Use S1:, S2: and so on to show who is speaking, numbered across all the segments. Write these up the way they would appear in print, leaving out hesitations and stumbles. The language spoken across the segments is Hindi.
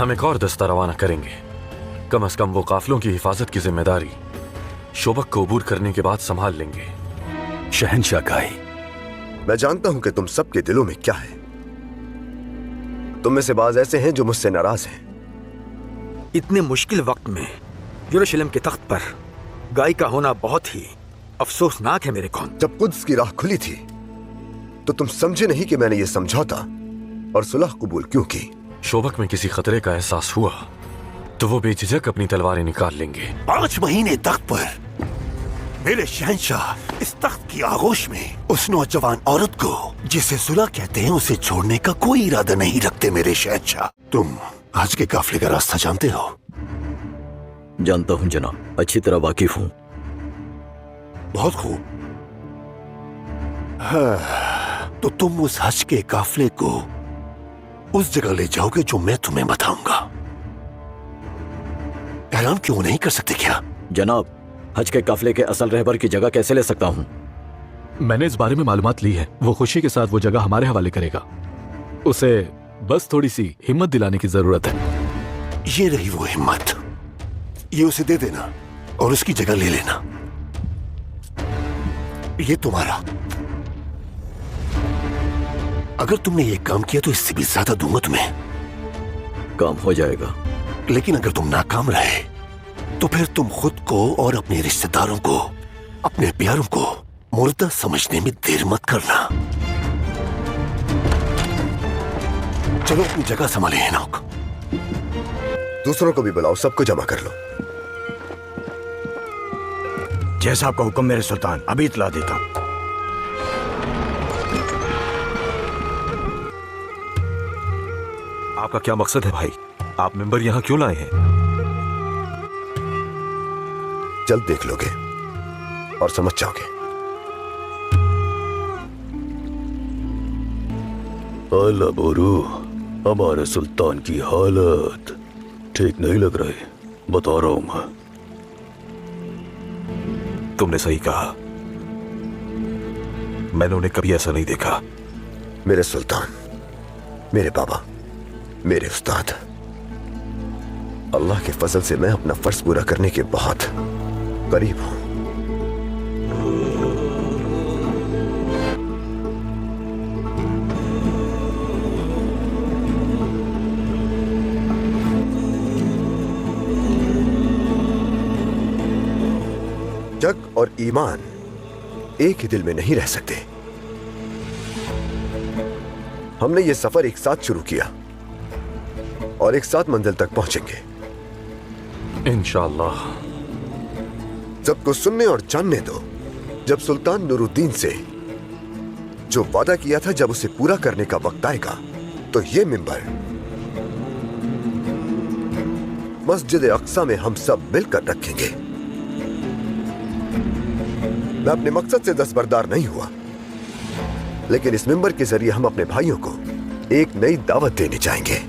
S1: हम एक और दस्ता रवाना करेंगे। कम से कम वो काफिलों की हिफाजत की जिम्मेदारी शोबक को अबूर करने के बाद संभाल लेंगे।
S2: शहंशाह गाई,
S3: मैं जानता हूं कि तुम सबके दिलों में क्या है। तुम में से बाज ऐसे हैं जो मुझसे नाराज हैं।
S4: इतने मुश्किल वक्त में यरूशलेम के तख्त पर गाय का होना बहुत ही अफसोसनाक है मेरे कौन।
S3: जब कुद्स की राह खुली थी तो तुम समझे नहीं कि मैंने ये समझौता और सुलह कबूल क्यों की।
S1: शोबक में किसी खतरे का एहसास हुआ तो वो बेझिझक अपनी तलवारें निकाल लेंगे।
S2: 5 महीने तख्त पर मेरे शहंशाह इस तख्त की आगोश में उस नौजवान औरत को जिसे सुलह कहते हैं उसे छोड़ने का कोई इरादा नहीं रखते मेरे शहंशाह। तुम आज के काफिले का रास्ता जानते हो?
S5: जानता हूं जनाब, अच्छी तरह वाकिफ हूं।
S2: बहुत खूब। हाँ, तो तुम उस हज के काफिले को उस जगह ले जाओगे जो मैं तुम्हें बताऊंगा। ऐलान क्यों नहीं कर सकते क्या?
S5: जनाब, हज के काफिले के असल रहबर की जगह कैसे ले सकता हूं?
S6: मैंने इस बारे में मालूमात ली है। वो खुशी के साथ वो जगह हमारे हवाले करेगा। उसे बस थोड़ी सी हिम्मत दिलाने की जरूरत है।
S2: ये रही वो हिम्मत, ये उसे दे देना और उसकी जगह ले लेना। ये तुम्हारा। अगर तुमने ये काम किया तो इससे भी ज्यादा दूंगा तुम्हें।
S5: काम हो जाएगा।
S2: लेकिन अगर तुम नाकाम रहे तो फिर तुम खुद को और अपने रिश्तेदारों को, अपने प्यारों को मुर्दा समझने में देर मत करना। चलो अपनी जगह संभाले हेनोक।
S3: दूसरों को भी बुलाओ, सबको जमा कर लो।
S7: जैसा आपका हुक्म मेरे सुल्तान, अभी इतला देता हूं।
S8: आपका क्या मकसद है भाई? आप मेंबर यहां क्यों लाए हैं?
S3: जल्द देख लोगे और समझ जाओगे।
S2: अल्लाह बोरू, हमारे सुल्तान की हालत ठीक नहीं लग रही, बता रहा हूं मैं।
S8: तुमने सही कहा, मैंने उन्हें कभी ऐसा नहीं देखा।
S3: मेरे सुल्तान, मेरे बाबा, मेरे उस्ताद, अल्लाह के फजल से मैं अपना फर्ज पूरा करने के बहुत करीब हूं। जग और ईमान एक ही दिल में नहीं रह सकते। हमने ये सफर एक साथ शुरू किया और एक साथ मंजिल तक पहुंचेंगे
S1: इंशाअल्लाह।
S3: सबको सुनने और जानने दो। जब सुल्तान नूरुद्दीन से जो वादा किया था, जब उसे पूरा करने का वक्त आएगा तो ये मिंबर मस्जिद अक्सा में हम सब मिलकर रखेंगे। मैं अपने मकसद से दस्तबरदार नहीं हुआ, लेकिन इस मिंबर के जरिए हम अपने भाइयों को एक नई दावत देने जाएंगे।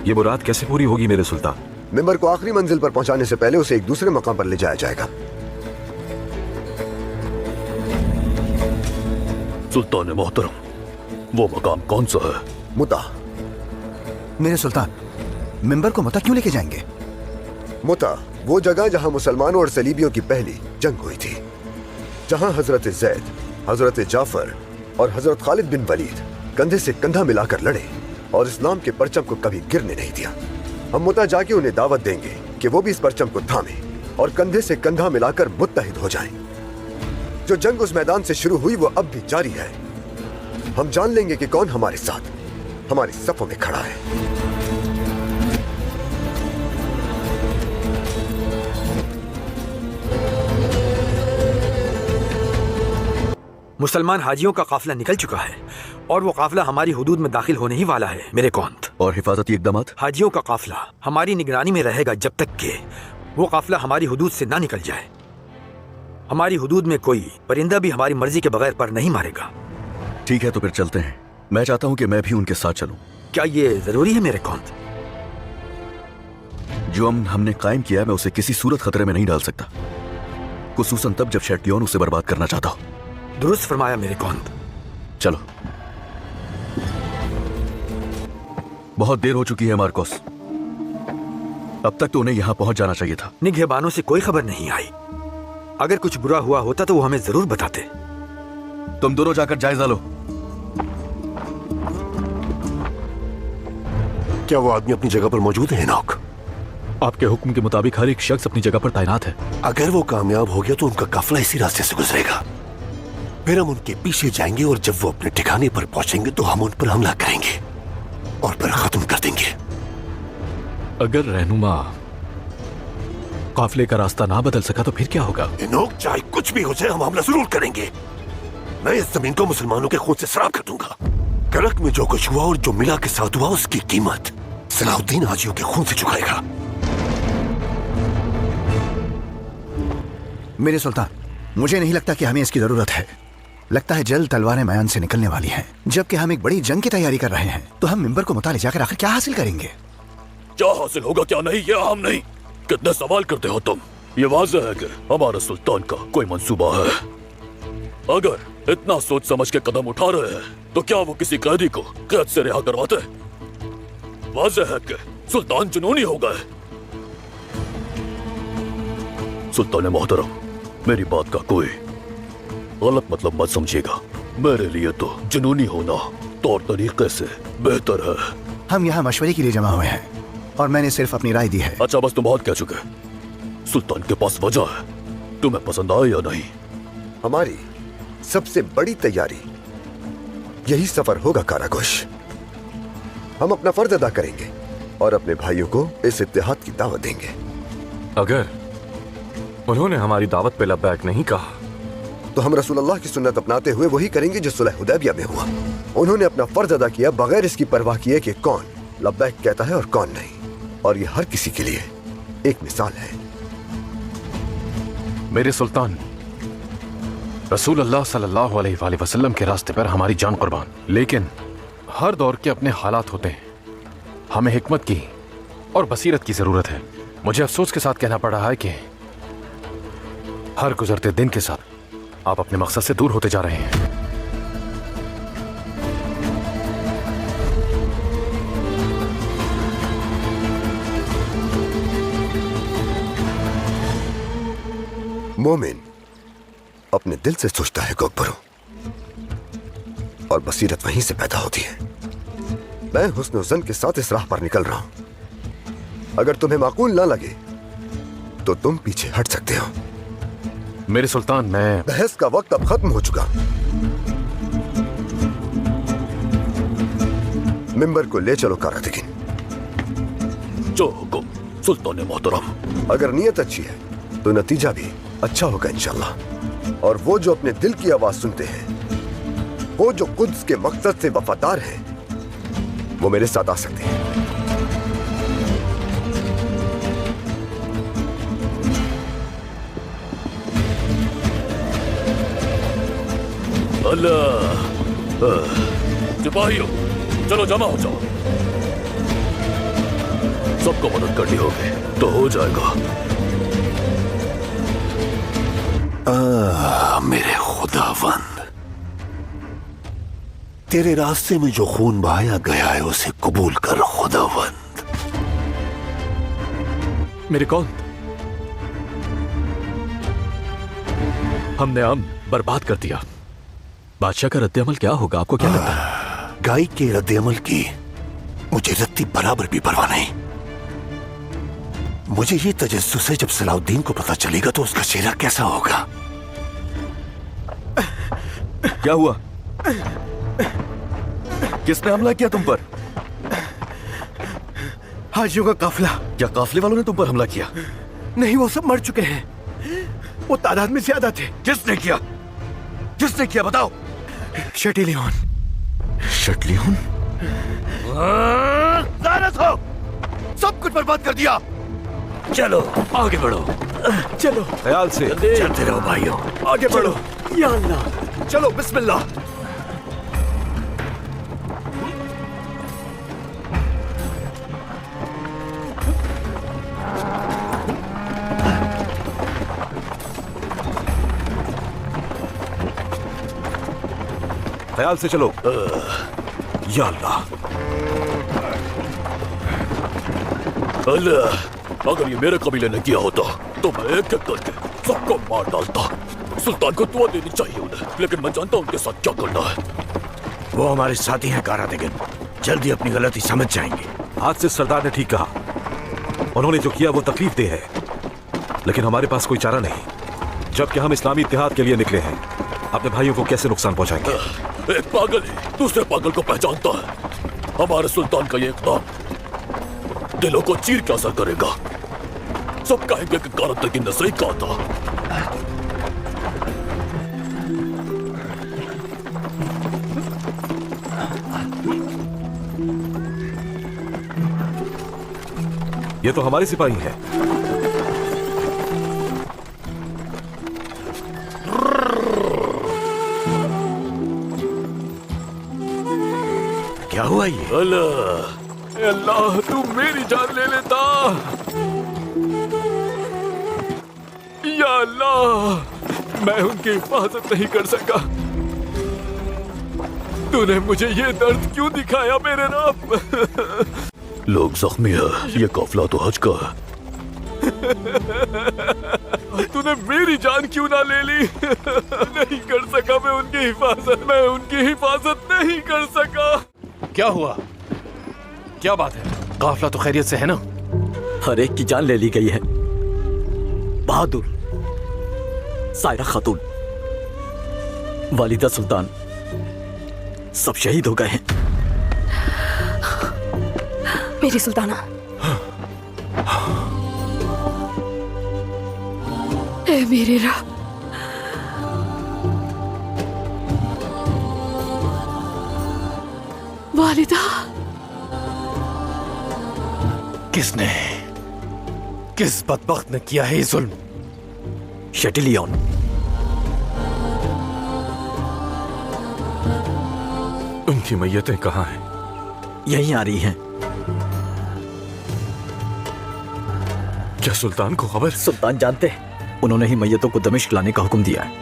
S8: ये मुराद कैसे पूरी होगी मेरे सुल्तान?
S3: मिंबर को आखिरी मंजिल पर पहुंचाने से पहले उसे एक दूसरे मकाम पर ले जाया जाएगा।
S2: सुल्तान मोहतरम, वो मकाम कौन सा है?
S3: मुता।
S7: मेरे सुल्तान, मिंबर को मुता क्यों लेके जाएंगे?
S3: मुता वो जगह जहां मुसलमानों और सलीबियों की पहली जंग हुई थी, जहां हजरत जैद, हजरत जाफर और हजरत खालिद बिन वलीद कंधे से कंधा मिलाकर लड़े और इस्लाम के परचम को कभी गिरने नहीं दिया। हम मुता जाके उन्हें दावत देंगे कि वो भी इस परचम को थामे और कंधे से कंधा मिलाकर मुत्तहिद हो जाएं। जो जंग उस मैदान से शुरू हुई वो अब भी जारी है। हम जान लेंगे कि कौन हमारे साथ, हमारी सफों में खड़ा है।
S4: मुसलमान हाजियों का काफिला निकल चुका है और वो काफिला हमारी हुदूद में दाखिल होने ही वाला है मेरे कौंत।
S5: और हिफाजती इकदामात?
S4: हाजियों का काफिला हमारी निगरानी में रहेगा जब तक कि वो काफिला हमारी हुदूद से ना निकल जाए। हमारी हुदूद में कोई परिंदा भी हमारी मर्जी के बगैर पर नहीं मारेगा।
S5: ठीक है, तो फिर चलते हैं। मैं चाहता हूं कि मैं भी उनके साथ चलूं।
S4: क्या ये जरूरी है मेरे कौंत?
S5: जो अमन हमने कायम किया है, मैं उसे किसी सूरत खतरे में नहीं डाल सकता, खुसूसन तब जब शैट्लियन उसे बर्बाद करना चाहता हो।
S4: दुरुस्त फरमाया मेरे कौंत।
S5: चलो। बहुत देर हो चुकी है मार्कोस। अब तक तो उन्हें यहां पहुंच जाना चाहिए था।
S4: निगहबानों से कोई खबर नहीं आई। अगर कुछ बुरा हुआ होता तो वो हमें जरूर बताते।
S5: तुम दोनों जाकर जायजा लो।
S2: क्या वो आदमी अपनी जगह पर मौजूद है इनोक?
S6: आपके हुक्म के मुताबिक हर एक शख्स अपनी जगह पर तैनात है।
S2: अगर वो कामयाब हो गया तो उनका काफिला इसी रास्ते से गुजरेगा। फिर हम उनके पीछे जाएंगे और जब वो अपने ठिकाने पर पहुंचेंगे तो हम उन पर हमला करेंगे और फिर खत्म कर देंगे।
S6: अगर रहनुमा काफिले का रास्ता ना बदल सका तो फिर क्या होगा?
S2: इनोक, चाहे कुछ भी हो जाए हम हमला जरूर करेंगे। मैं इस जमीन को मुसलमानों के खून से सराब कर दूंगा। करक में जो कुछ हुआ और जो मिला के साथ हुआ उसकी कीमत सलाउद्दीन हाजियों के खून से चुकाएगा।
S7: मेरे सुल्तान, मुझे नहीं लगता कि हमें इसकी जरूरत है। लगता है जल्द तलवारें मैदान से निकलने वाली हैं। जबकि हम एक बड़ी जंग की तैयारी कर रहे हैं तो हम मिंबर को मुताले जाकर आखिर क्या हासिल करेंगे?
S9: क्या हासिल होगा क्या नहीं ये हम नहीं। कितने सवाल करते हो तुम। ये वाज़ेह है कि हमारे सुल्तान का कोई मंसूबा है। अगर इतना सोच समझ के कदम उठा रहे हैं तो क्या वो किसी कैदी को कैद से रिहा करवाते? वाज़ेह है कि सुल्तान जुनूनी हो गए। सुल्तान मोहतरम, मेरी बात का कोई गलत मतलब मत समझिएगा। मेरे लिए तो जुनूनी होना तौर तरीके से बेहतर है।
S7: हम यहाँ मशवरे के लिए जमा हुए हैं और मैंने सिर्फ अपनी राय दी है।
S9: अच्छा, बस तुम बहुत कह चुके। सुल्तान के पास वजह है। तुम्हें पसंद आए या नहीं?
S3: हमारी सबसे बड़ी तैयारी यही सफर होगा कारागोश। हम अपना फर्ज अदा करेंगे और अपने भाइयों को इस इत्तेहाद की दावत देंगे।
S1: अगर उन्होंने हमारी दावत पे लब्बैक नहीं कहा
S3: तो हम रसूलुल्लाह की सुन्नत अपनाते हुए वही करेंगे जो सुलह हुदैबिया में हुआ। उन्होंने अपना फर्ज अदा किया बगैर इसकी परवाह किए कि कौन लब्बैक कहता है और कौन नहीं। और ये हर किसी के लिए एक मिसाल है।
S8: मेरे सुल्तान, रसूलुल्लाह सल्लल्लाहु अलैहि वसल्लम के रास्ते पर हमारी जान कुर्बान। लेकिन हर दौर के अपने हालात होते हैं। हमें हिकमत की और बसीरत की जरूरत है। मुझे अफसोस के साथ कहना पड़ रहा है कि हर गुजरते दिन के साथ आप अपने मकसद से दूर होते जा रहे हैं।
S3: मोमिन अपने दिल से सोचता है गोबरों, और बसीरत वहीं से पैदा होती है। मैं हुस्न ज़न के साथ इस राह पर निकल रहा हूं। अगर तुम्हें माकूल ना लगे तो तुम पीछे हट सकते हो।
S8: मेरे सुल्तान, मैं
S3: बहस का वक्त अब खत्म हो चुका। मिंबर को ले चलो कारादिगिन।
S9: जो हुक्म सुल्तान मोहतरम।
S3: अगर नीयत अच्छी है तो नतीजा भी अच्छा होगा इंशाल्लाह। और वो जो अपने दिल की आवाज सुनते हैं, वो जो कुद्स के मकसद से वफादार हैं, वो मेरे साथ आ सकते हैं।
S9: अल्लाह, सिपाहियों चलो जमा हो जाओ। सबको मदद करनी होगी तो हो जाएगा।
S2: मेरे खुदावंद, तेरे रास्ते में जो खून बहाया गया है उसे कबूल कर खुदावंद।
S6: मेरे कौन? हमने अमन बर्बाद कर दिया। बादशाह का रद्द-ए-अमल क्या होगा? आपको क्या लगता है?
S2: गाय के रद्द-ए-अमल की मुझे रत्ती बराबर भी परवाह नहीं। मुझे ये तजस्सुस है जब सलाउद्दीन को पता चलेगा तो उसका चेहरा कैसा होगा।
S5: क्या हुआ? किसने हमला किया तुम पर?
S7: हाजियों का काफिला।
S5: क्या काफिले वालों ने तुम पर हमला किया?
S7: नहीं, वो सब मर चुके हैं। वो तादाद में ज्यादा थे।
S5: किसने किया? किसने किया बताओ?
S7: शटिलियन।
S5: शटलियन?
S2: लानत हो! सब कुछ बर्बाद कर दिया।
S9: चलो
S6: आगे बढ़ो।
S7: चलो
S8: ख्याल से।
S2: चलते रहो भाइयों,
S7: आगे बढ़ो। या अल्लाह,
S2: चलो बिस्मिल्लाह।
S8: ख्याल से चलो। या अल्लाह,
S9: अल्लाह, अगर ये मेरे कबीले ने किया होता तो मैं एक एक करके सबको मार डालता। सुल्तान को दुआ देनी चाहिए उन्हें, लेकिन मैं जानता हूं उनके साथ क्या करना है।
S2: वो हमारे साथी हैं कारादिगिन, जल्दी अपनी गलती समझ जाएंगे।
S1: आज से सरदार ने ठीक कहा, उन्होंने जो किया वो तकलीफ दे है, लेकिन हमारे पास कोई चारा नहीं। जबकि हम इस्लामी इत्तेहाद के लिए निकले हैं, अपने भाइयों को कैसे नुकसान पहुंचाएंगे?
S9: एक पागल ही दूसरे पागल को पहचानता है। हमारे सुल्तान का ये इक़दाम दिलों को चीर के असर करेगा। सब कहेंगे कि कारादिगिन ने सही कहा था।
S1: ये तो हमारे सिपाही हैं।
S2: क्या हुआ ये?
S9: अल्लाह,
S6: अल्लाह, तू मेरी जान ले लेता। या अल्लाह, मैं उनकी हिफाजत नहीं कर सका। तूने मुझे ये दर्द क्यों दिखाया मेरे रब?
S9: लोग जख्मी है, ये काफिला तो हज का है।
S6: तूने मेरी जान क्यों ना ले ली? नहीं कर सका मैं उनकी हिफाजत नहीं कर सका।
S8: क्या हुआ? क्या बात है? काफिला तो खैरियत से है ना?
S5: हर एक की जान ले ली गई है। बहादुर, सायरा खातून, वालिदा सुल्तान सब शहीद हो गए हैं।
S10: मेरी सुल्ताना, ऐ मेरे रब, वालिदा।
S8: किसने, किस बदबख्त ने किया है ये जुल्म?
S5: शेटिलियन।
S1: उनकी मैयतें कहाँ हैं?
S5: यहीं आ रही हैं।
S1: क्या सुल्तान को खबर?
S5: सुल्तान जानते हैं, उन्होंने ही मैयतों को दमिश्क लाने का हुक्म दिया है।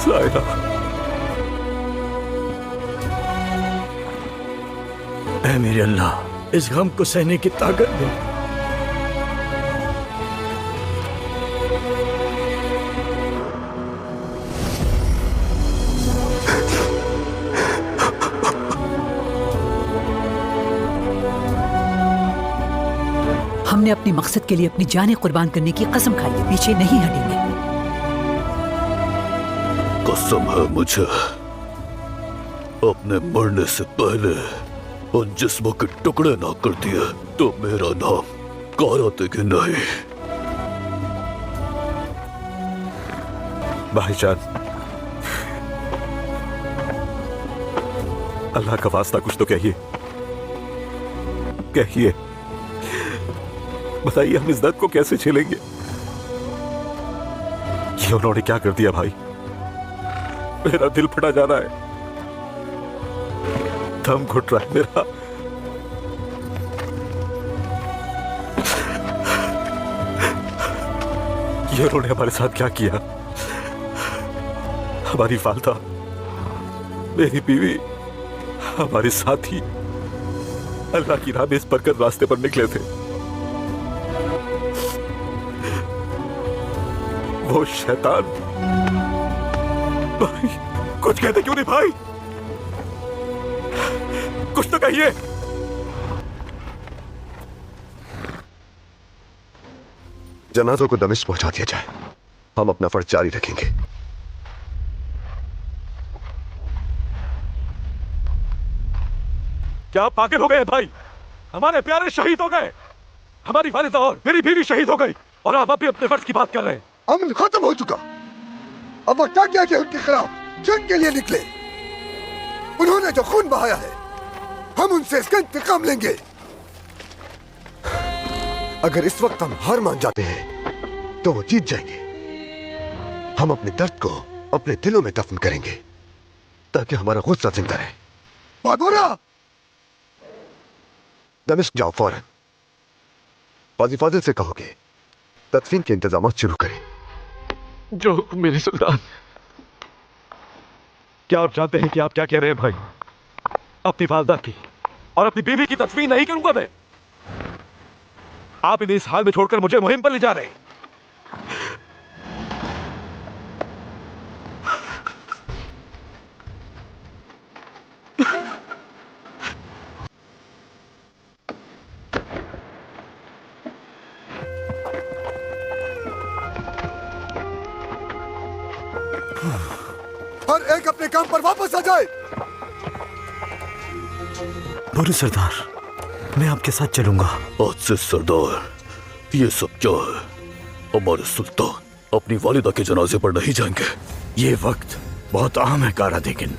S1: सायरा,
S2: ऐ मेरे अल्लाह, इस गम को सहने की ताकत दे।
S11: हमने अपने मकसद के लिए अपनी जानें कुर्बान करने की कसम खाई है, पीछे नहीं हटेंगे।
S9: कसम है मुझे, अपने मरने से पहले उन जिस्मों के टुकड़े ना कर दिए तो मेरा नाम कारादिगिन नहीं।
S1: भाईजान, अल्लाह का वास्ता कुछ तो कहिए, कहिए। बताइए हम इस दर्द को कैसे झेलेंगे? ये उन्होंने क्या कर दिया भाई? मेरा दिल फटा जा रहा है, दम घुट रहा है मेरा। ये उन्होंने हमारे साथ क्या किया? हमारी वालदा, मेरी बीवी, हमारे साथी अल्लाह की राह में इस बरकत रास्ते पर निकले थे। वो शैतान, भाई कुछ कहते क्यों नहीं भाई? कुछ तो कहिए।
S3: जनाजों को दमिश्क पहुंचा दिया जाए, हम अपना फर्ज जारी रखेंगे।
S1: क्या आप पागल हो गए भाई? हमारे प्यारे शहीद हो गए, हमारी वालिदा और मेरी बीवी शहीद हो गई, और आप भी अपने फर्ज की बात कर रहे हैं।
S3: अमन खत्म हो चुका, अब वक्त आ गया कि उनके खिलाफ जंग के लिए निकले। उन्होंने जो खून बहाया है, हम उनसे इसका इंतकाम लेंगे। अगर इस वक्त हम हार मान जाते हैं तो वो जीत जाएंगे। हम अपने दर्द को अपने दिलों में दफन करेंगे ताकि हमारा गुस्सा जिंदा रहे। बादुरा, दमिश्क जाओ फौरन। फाजिल से कहोगे तदफीन के इंतजाम शुरू करें।
S1: जो हुक्म मेरे सुल्तान। क्या आप जानते हैं कि आप क्या कह रहे हैं भाई? अपनी वालदा की और अपनी बीवी की तदफीन नहीं करूंगा मैं। आप इन्हें इस हाल में छोड़कर मुझे मुहिम पर ले जा रहे हैं।
S3: हर एक अपने काम पर वापस आ जाए।
S4: बोलो सरदार, मैं आपके साथ चलूंगा।
S9: आज से सरदार, ये सब क्या है? हमारे सुल्तान अपनी वालिदा के जनाजे पर नहीं जाएंगे।
S7: ये वक्त बहुत अहम है कारा, लेकिन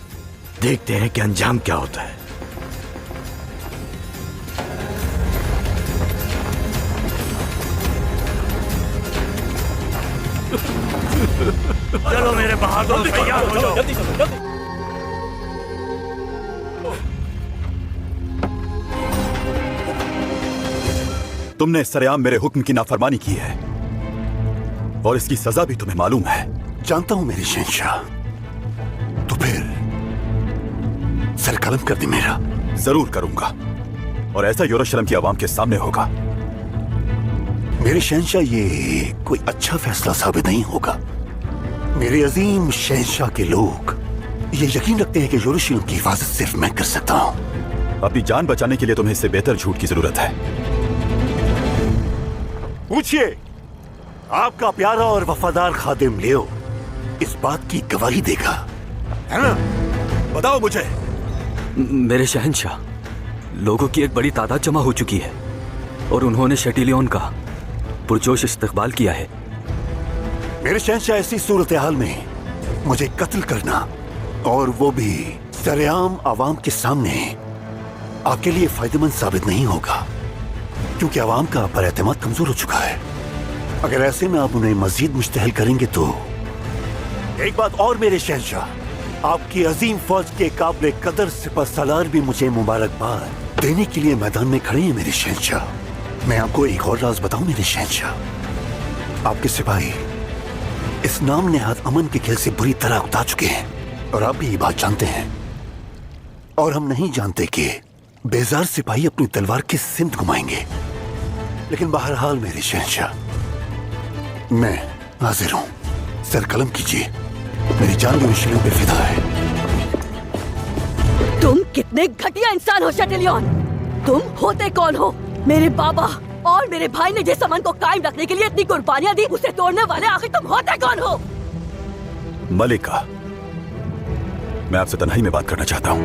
S7: देखते हैं कि अंजाम क्या होता है।
S2: चलो मेरे बहादुर, तैयार हो जाओ।
S9: जल्दी करो, जल्दी।
S5: तुमने सरेआम मेरे हुक्म की नाफरमानी की है और इसकी सजा भी तुम्हें मालूम है।
S2: जानता हूं मेरे शहंशाह, तो फिर सर कलम कर दे मेरा।
S5: जरूर करूंगा और ऐसा यरूशलेम की आवाम के सामने होगा।
S2: मेरे शहंशाह, ये कोई अच्छा फैसला साबित नहीं होगा। मेरे अजीम शहंशाह के लोग ये यकीन रखते हैं कि यरूशलेम की हिफाजत सिर्फ मैं कर सकता हूं।
S5: अपनी जान बचाने के लिए तुम्हें इससे बेहतर झूठ की जरूरत है।
S2: पूछिए, आपका प्यारा और वफादार खादिम लियो इस बात की गवाही देगा, है ना?
S5: बताओ मुझे।
S12: मेरे शहंशाह, लोगों की एक बड़ी तादाद जमा हो चुकी है और उन्होंने शेटिलियन का पुरजोश इस्तकबाल किया है।
S2: मेरे शहंशाह, ऐसी सूरत हाल में मुझे कत्ल करना और वो भी सरेआम आवाम के सामने आपके लिए फायदेमंद साबित नहीं होगा, क्योंकि आवाम का पर एतमाद कमजोर हो चुका है। अगर ऐसे में आप उन्हें मजीद मुश्तहल करेंगे तो एक बात और मेरे शहंशाह, आपकी अजीम फौज के काबिल कदर सिपह सलार भी मुझे मुबारकबाद देने के लिए मैदान में खड़े हैं मेरे शहंशाह। मैं आपको एक और राज बताऊं मेरे शहंशाह, आपके सिपाही इस नाम नेहाद अमन के खेल से बुरी तरह उतार चुके हैं और आप भी ये बात जानते हैं। और हम नहीं जानते कि बेजार सिपाही अपनी तलवार किस सिमत घुमाएंगे। लेकिन बहरहाल मेरे शहंशाह, मैं हाजिर हूं। सर कलम कीजिए, मेरी जान यरूशलेम पे फिदा है।
S10: तुम कितने घटिया इंसान हो शेटिलियन! तुम होते कौन हो? मेरे बाबा और मेरे भाई ने जिस अमन को कायम रखने के लिए इतनी कुर्बानियां दी, उसे तोड़ने वाले आखिर तुम होते कौन हो?
S5: मलिका, मैं आपसे तन्हाई में बात करना चाहता हूं।